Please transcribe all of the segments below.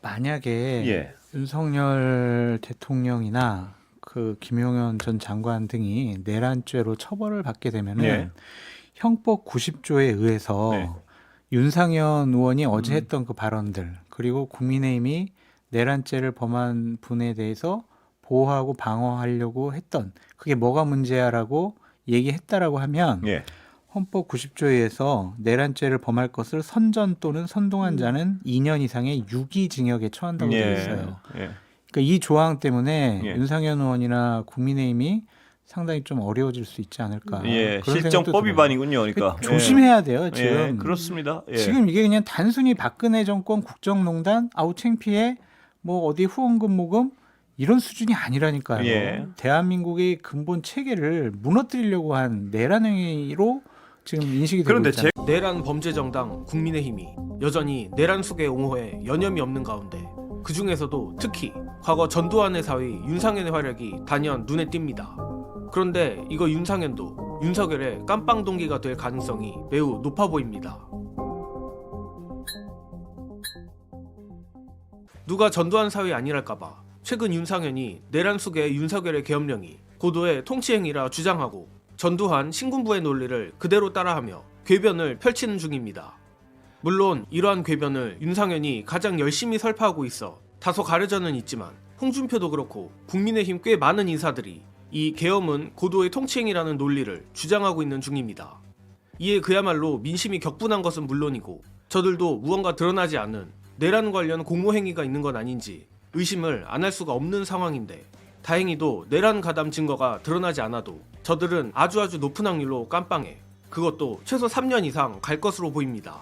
만약에 예. 윤석열 대통령이나 그 김용현 전 장관 등이 내란죄로 처벌을 받게 되면은 예. 형법 90조에 의해서 네. 윤상현 의원이 어제 했던 그 발언들 그리고 국민의힘이 내란죄를 범한 분에 대해서 보호하고 방어하려고 했던 그게 뭐가 문제야라고 얘기했다라고 하면 예. 헌법 90조에 의해서 내란죄를 범할 것을 선전 또는 선동한 자는 2년 이상의 유기징역에 처한다고 되어 있어요. 예. 그러니까 이 조항 때문에 예. 윤상현 의원이나 국민의힘이 상당히 좀 어려워질 수 있지 않을까. 예. 그런 생각도 실정법 들어요. 위반이군요. 그러니까 조심해야 돼요. 지금 예. 그렇습니다. 예. 지금 이게 그냥 단순히 박근혜 정권 국정농단 아우 창피해 뭐 어디 후원금 모금 이런 수준이 아니라니까요. 예. 대한민국의 근본 체계를 무너뜨리려고 한 내란 행위로 지금 인식이 되고 그런데 있잖아요. 내란 범죄 정당 국민의힘이 여전히 내란 속의 옹호에 여념이 없는 가운데 그 중에서도 특히 과거 전두환의 사위 윤상현의 활약이 단연 눈에 띕니다. 그런데 이거 윤상현도 윤석열의 깜빵 동기가 될 가능성이 매우 높아 보입니다. 누가 전두환 사위 아니랄까봐 최근 윤상현이 내란 속의 윤석열의 계엄령이 고도의 통치행위라 주장하고 전두환 신군부의 논리를 그대로 따라하며 궤변을 펼치는 중입니다. 물론 이러한 궤변을 윤상현이 가장 열심히 설파하고 있어 다소 가려져는 있지만 홍준표도 그렇고 국민의힘 꽤 많은 인사들이 이 계엄은 고도의 통치행위라는 논리를 주장하고 있는 중입니다. 이에 그야말로 민심이 격분한 것은 물론이고 저들도 무언가 드러나지 않은 내란 관련 공모행위가 있는 건 아닌지 의심을 안 할 수가 없는 상황인데 다행히도 내란 가담 증거가 드러나지 않아도 저들은 아주 높은 확률로 깜빵에 그것도 최소 3년 이상 갈 것으로 보입니다.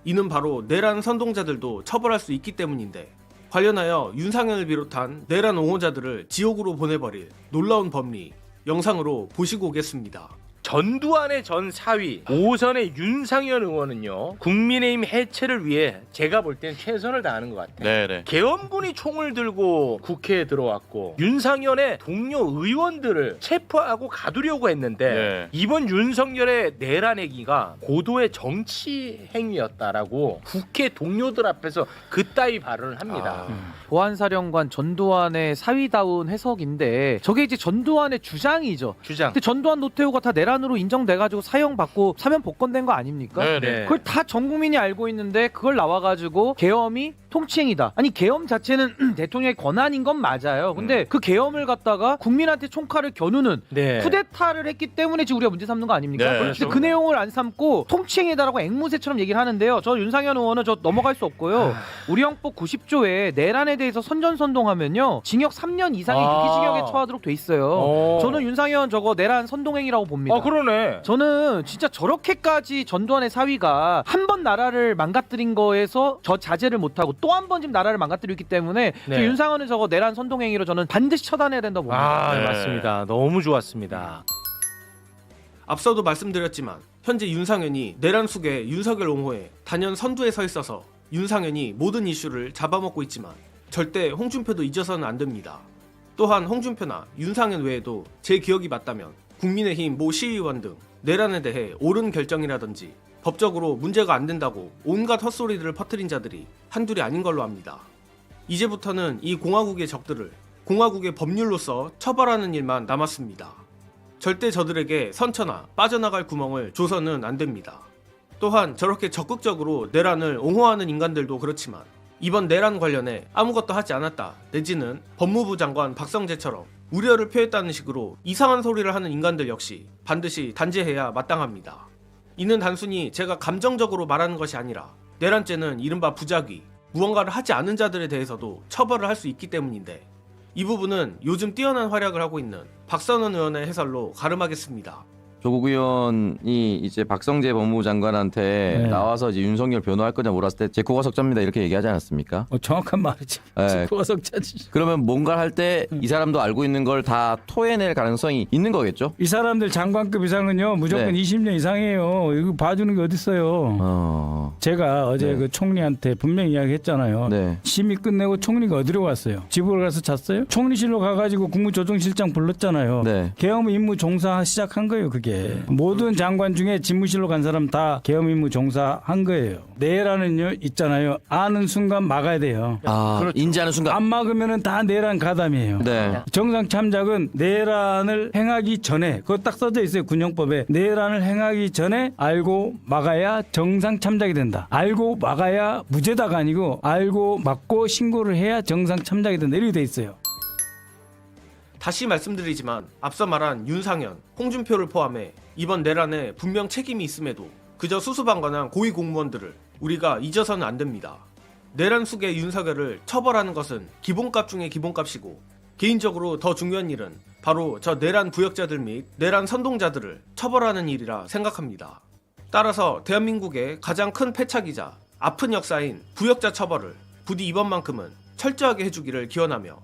이는 바로 내란 선동자들도 처벌할 수 있기 때문인데 관련하여 윤상현을 비롯한 내란 옹호자들을 지옥으로 보내버릴 놀라운 법리 영상으로 보시고 오겠습니다. 전두환의 전 사위 오선의 윤상현 의원은요 국민의힘 해체를 위해 제가 볼 땐 최선을 다하는 것 같아요. 네네. 계엄군이 총을 들고 국회에 들어왔고 윤상현의 동료 의원들을 체포하고 가두려고 했는데 네. 이번 윤석열의 내란 행위가 고도의 정치 행위였다라고 국회 동료들 앞에서 그따위 발언을 합니다. 보안사령관 전두환의 사위다운 해석인데 저게 이제 전두환의 주장이죠. 주장. 근데 전두환 노태우가 다 내란으로 인정돼가지고 사형받고 사면 복권된 거 아닙니까? 네네. 그걸 다 전 국민이 알고 있는데 그걸 나와가지고 계엄이 통치행위다. 아니 계엄 자체는 대통령의 권한인 건 맞아요. 근데 그 계엄을 갖다가 국민한테 총칼을 겨누는 네. 쿠데타를 했기 때문에 지금 우리가 문제 삼는 거 아닙니까? 네, 근데 그 내용을 안 삼고 통치행위다라고 앵무새처럼 얘기를 하는데요. 저 윤상현 의원은 저 넘어갈 수 없고요. 우리 형법 90조에 내란에 대해서 선전선동하면요 징역 3년 이상의 유기징역에 처하도록 돼 있어요. 저는 윤상현 저거 내란 선동행위라고 봅니다. 그러네. 저는 진짜 저렇게까지 전두환의 사위가 한 번 나라를 망가뜨린 거에서 저 자제를 못하고 또 한 번 지금 나라를 망가뜨리기 때문에 네. 저 윤상현은 저거 내란 선동행위로 저는 반드시 처단해야 된다고 봅니다. 아, 네. 맞습니다. 너무 좋았습니다. 앞서도 말씀드렸지만 현재 윤상현이 내란 속의 윤석열 옹호에 단연 선두에 서 있어서 윤상현이 모든 이슈를 잡아먹고 있지만 절대 홍준표도 잊어서는 안 됩니다. 또한 홍준표나 윤상현 외에도 제 기억이 맞다면 국민의힘 모 시의원 등 내란에 대해 옳은 결정이라든지 법적으로 문제가 안 된다고 온갖 헛소리들을 퍼뜨린 자들이 한둘이 아닌 걸로 압니다. 이제부터는 이 공화국의 적들을 공화국의 법률로서 처벌하는 일만 남았습니다. 절대 저들에게 선처나 빠져나갈 구멍을 줘서는 안 됩니다. 또한 저렇게 적극적으로 내란을 옹호하는 인간들도 그렇지만 이번 내란 관련해 아무것도 하지 않았다 내지는 법무부 장관 박성재처럼 우려를 표했다는 식으로 이상한 소리를 하는 인간들 역시 반드시 단죄해야 마땅합니다. 이는 단순히 제가 감정적으로 말하는 것이 아니라 내란죄는 이른바 부작위, 무언가를 하지 않은 자들에 대해서도 처벌을 할 수 있기 때문인데 이 부분은 요즘 뛰어난 활약을 하고 있는 박선원 의원의 해설로 가름하겠습니다. 조국 의원이 이제 박성재 법무부 장관한테 나와서 이제 윤석열 변호할 거냐 물었을 때 제 코가 석자입니다 이렇게 얘기하지 않았습니까? 정확한 말이지. 네. 코가 석자지. 그러면 뭔가 할 때 이 사람도 알고 있는 걸 다 토해낼 가능성이 있는 거겠죠? 이 사람들 장관급 이상은요 무조건 네. 20년 이상이에요. 이거 봐주는 게 어딨어요. 제가 어제 그 총리한테 분명히 이야기했잖아요. 네. 심의 끝내고 총리가 어디로 갔어요? 집으로 가서 잤어요? 총리실로 가가지고 국무조정실장 불렀잖아요. 네. 계엄 임무 종사 시작한 거예요. 그게 모든 장관 중에 집무실로 간 사람 다 계엄 임무 종사한 거예요. 내란은요 있잖아요. 아는 순간 막아야 돼요. 아, 그렇죠. 인지하는 순간. 안 막으면은 다 내란 가담이에요. 네. 정상 참작은 내란을 행하기 전에 그거 딱 써져 있어요. 군형법에 내란을 행하기 전에 알고 막아야 정상 참작이 된다. 알고 막아야 무죄다가 아니고 알고 막고 신고를 해야 정상 참작이 된다. 이렇게 돼 있어요. 다시 말씀드리지만 앞서 말한 윤상현, 홍준표를 포함해 이번 내란에 분명 책임이 있음에도 그저 수수방관한 고위 공무원들을 우리가 잊어서는 안 됩니다. 내란 수괴 윤석열을 처벌하는 것은 기본값 중의 기본값이고 개인적으로 더 중요한 일은 바로 저 내란 부역자들 및 내란 선동자들을 처벌하는 일이라 생각합니다. 따라서 대한민국의 가장 큰 패착이자 아픈 역사인 부역자 처벌을 부디 이번만큼은 철저하게 해주기를 기원하며